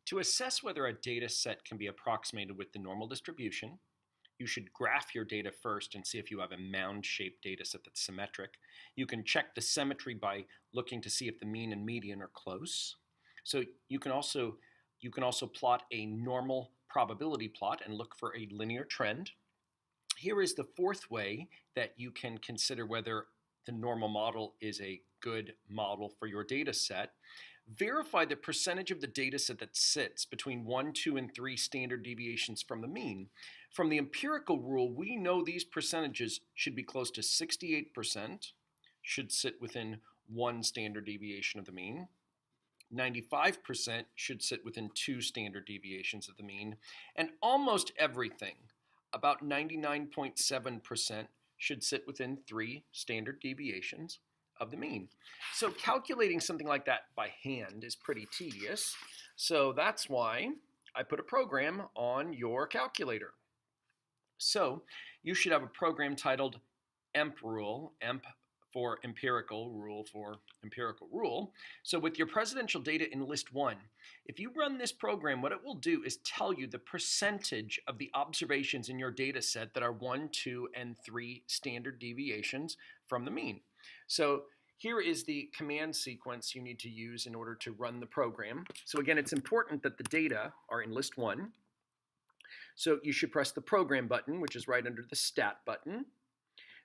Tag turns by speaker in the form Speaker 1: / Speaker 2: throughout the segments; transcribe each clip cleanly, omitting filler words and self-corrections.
Speaker 1: To assess whether a data set can be approximated with the normal distribution, you should graph your data first and see if you have a mound-shaped data set that's symmetric. You can check the symmetry by looking to see if the mean and median are close. So you can also plot a normal probability plot and look for a linear trend. Here is the fourth way that you can consider whether the normal model is a good model for your data set. Verify the percentage of the data set that sits between 1, 2, and 3 standard deviations from the mean. From the empirical rule, we know these percentages should be close to 68%, should sit within 1 standard deviation of the mean. 95% should sit within 2 standard deviations of the mean. And almost everything, about 99.7%, should sit within 3 standard deviations of the mean. So calculating something like that by hand is pretty tedious. So that's why I put a program on your calculator. So you should have a program titled Emp_Rule, Emp for empirical, rule for empirical rule. So with your presidential data in list 1, if you run this program, what it will do is tell you the percentage of the observations in your data set that are 1, 2, and 3 standard deviations from the mean. So here is the command sequence you need to use in order to run the program. So again, it's important that the data are in list 1. So you should press the program button, which is right under the stat button.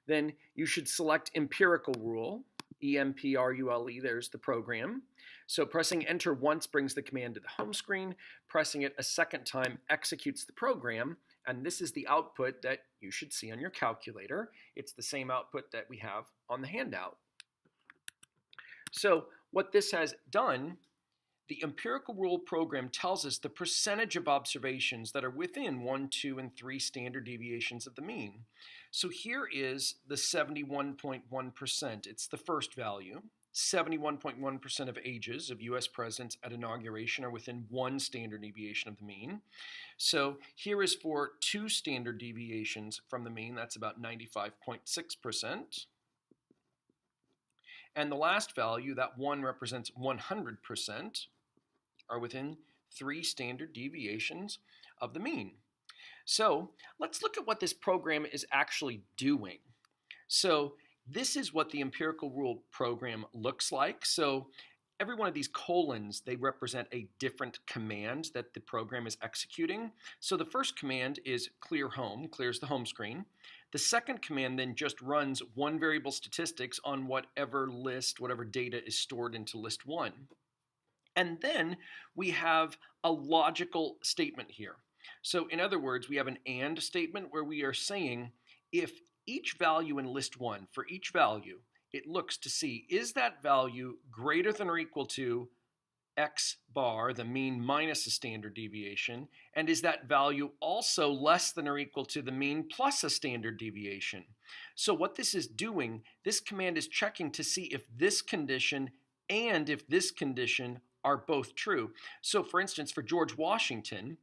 Speaker 1: Then you should select empirical rule, E-M-P-R-U-L-E, there's the program. So pressing enter once brings the command to the home screen. Pressing it a second time executes the program. And this is the output that you should see on your calculator. It's the same output that we have on the handout. So what this has done, the empirical rule program tells us the percentage of observations that are within 1, 2, and 3 standard deviations of the mean. So here is the 71.1%. It's the first value. 71.1% of ages of US presidents at inauguration are within 1 standard deviation of the mean. So here is for 2 standard deviations from the mean. That's about 95.6%. And the last value, that 1 represents 100%, are within 3 standard deviations of the mean. So let's look at what this program is actually doing. So this is what the empirical rule program looks like. So every one of these colons, they represent a different command that the program is executing. So the first command is clear home, clears the home screen. The second command then just runs one variable statistics on whatever list, whatever data is stored into list 1. And then we have a logical statement here. So in other words, we have an AND statement where we are saying if each value in list 1, for each value, it looks to see, is that value greater than or equal to X bar, the mean minus a standard deviation, and is that value also less than or equal to the mean plus a standard deviation? So what this is doing, this command is checking to see if this condition and if this condition are both true. So for instance, for George Washington's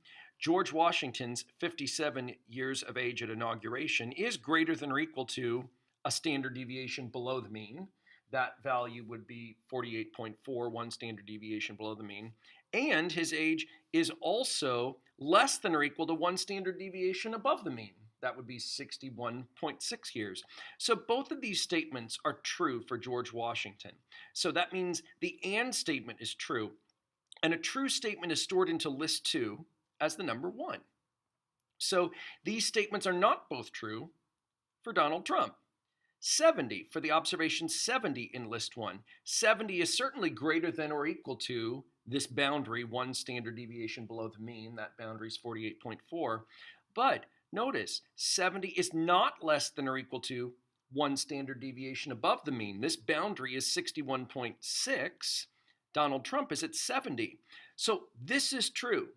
Speaker 1: 57 years of age at inauguration is greater than or equal to a standard deviation below the mean. That value would be 48.4, 1 standard deviation below the mean. And his age is also less than or equal to 1 standard deviation above the mean. That would be 61.6 years. So both of these statements are true for George Washington. So that means the AND statement is true. And a true statement is stored into list 2 as the number 1. So these statements are not both true for Donald Trump. 70 for the observation 70 in list 1. 70 is certainly greater than or equal to this boundary, 1 standard deviation below the mean. That boundary is 48.4. But notice 70 is not less than or equal to 1 standard deviation above the mean. This boundary is 61.6. Donald Trump is at 70. So this is true.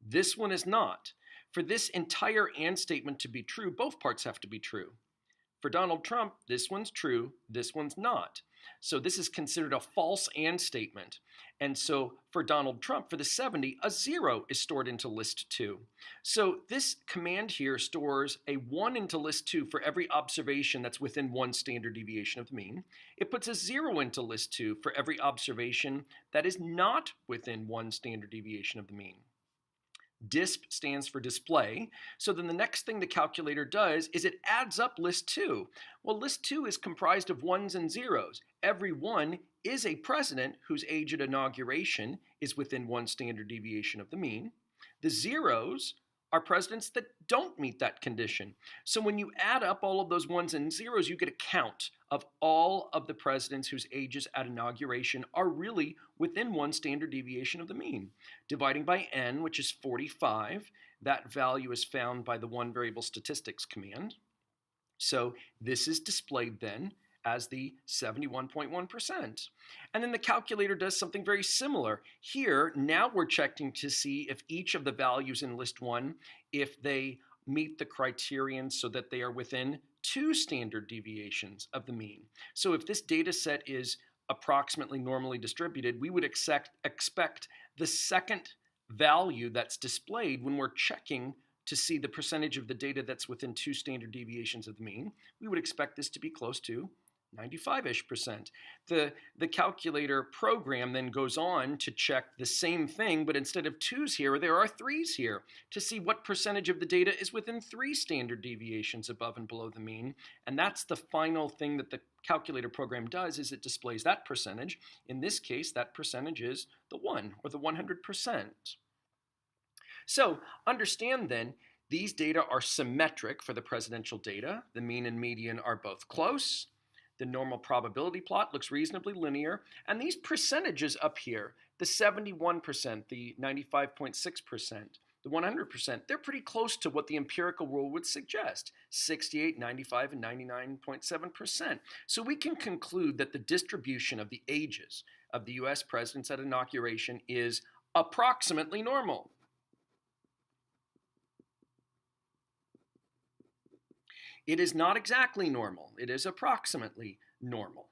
Speaker 1: This one is not. For this entire AND statement to be true, both parts have to be true. For Donald Trump, this one's true, this one's not. So this is considered a false AND statement. And so for Donald Trump, for the 70, a 0 is stored into list 2. So this command here stores a 1 into list 2 for every observation that's within 1 standard deviation of the mean. It puts a 0 into list 2 for every observation that is not within 1 standard deviation of the mean. Disp stands for display. So then the next thing the calculator does is it adds up list 2. Well, list 2 is comprised of ones and zeros. Every one is a president whose age at inauguration is within 1 standard deviation of the mean. The zeros are presidents that don't meet that condition. So when you add up all of those ones and zeros, you get a count of all of the presidents whose ages at inauguration are really within 1 standard deviation of the mean. Dividing by n, which is 45, that value is found by the one variable statistics command. So this is displayed then as the 71.1%. And then the calculator does something very similar. Here, now we're checking to see if each of the values in list 1, if they meet the criterion so that they are within 2 standard deviations of the mean. So if this data set is approximately normally distributed, we would expect the second value that's displayed when we're checking to see the percentage of the data that's within 2 standard deviations of the mean. We would expect this to be close to 95-ish%. The calculator program then goes on to check the same thing, but instead of 2's here, there are 3's here to see what percentage of the data is within 3 standard deviations above and below the mean. And that's the final thing that the calculator program does, is it displays that percentage. In this case, that percentage is the 1, or the 100%. So understand then, these data are symmetric for the presidential data. The mean and median are both close. The normal probability plot looks reasonably linear. And these percentages up here, the 71%, the 95.6%, the 100%, they're pretty close to what the empirical rule would suggest, 68, 95, and 99.7%. So we can conclude that the distribution of the ages of the US presidents at inauguration is approximately normal. It is not exactly normal. It is approximately normal.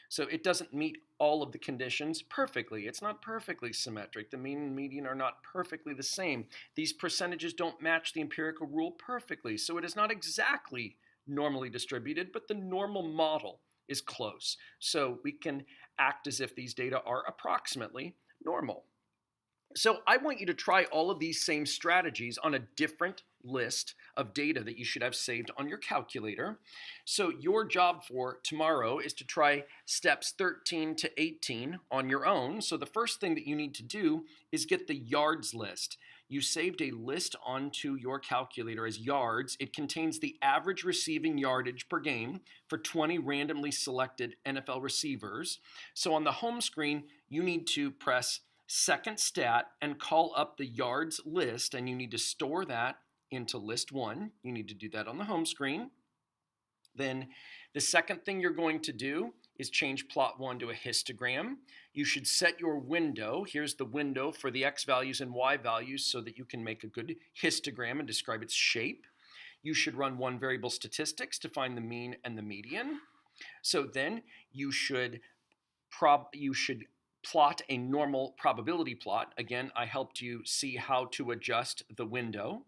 Speaker 1: So it doesn't meet all of the conditions perfectly. It's not perfectly symmetric. The mean and median are not perfectly the same. These percentages don't match the empirical rule perfectly. So it is not exactly normally distributed, but the normal model is close. So we can act as if these data are approximately normal. So I want you to try all of these same strategies on a different list of data that you should have saved on your calculator. So your job for tomorrow is to try steps 13 to 18 on your own. So the first thing that you need to do is get the yards list. You saved a list onto your calculator as yards. It contains the average receiving yardage per game for 20 randomly selected NFL receivers. So on the home screen, you need to press second stat and call up the yards list, and you need to store that into list 1. You need to do that on the home screen. Then the second thing you're going to do is change plot 1 to a histogram. You should set your window. Here's the window for the x values and y values so that you can make a good histogram and describe its shape. You should run one variable statistics to find the mean and the median. So then you should plot a normal probability plot. Again, I helped you see how to adjust the window.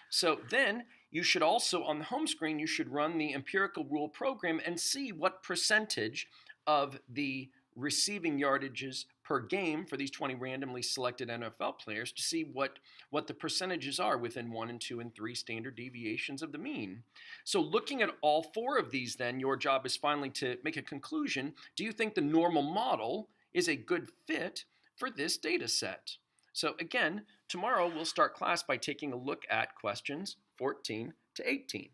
Speaker 1: So then you should also, on the home screen, you should run the empirical rule program and see what percentage of the receiving yardages per game for these 20 randomly selected NFL players to see what the percentages are within 1 and 2 and 3 standard deviations of the mean. So looking at all 4 of these then, your job is finally to make a conclusion. Do you think the normal model is a good fit for this data set? So again, tomorrow we'll start class by taking a look at questions 14 to 18.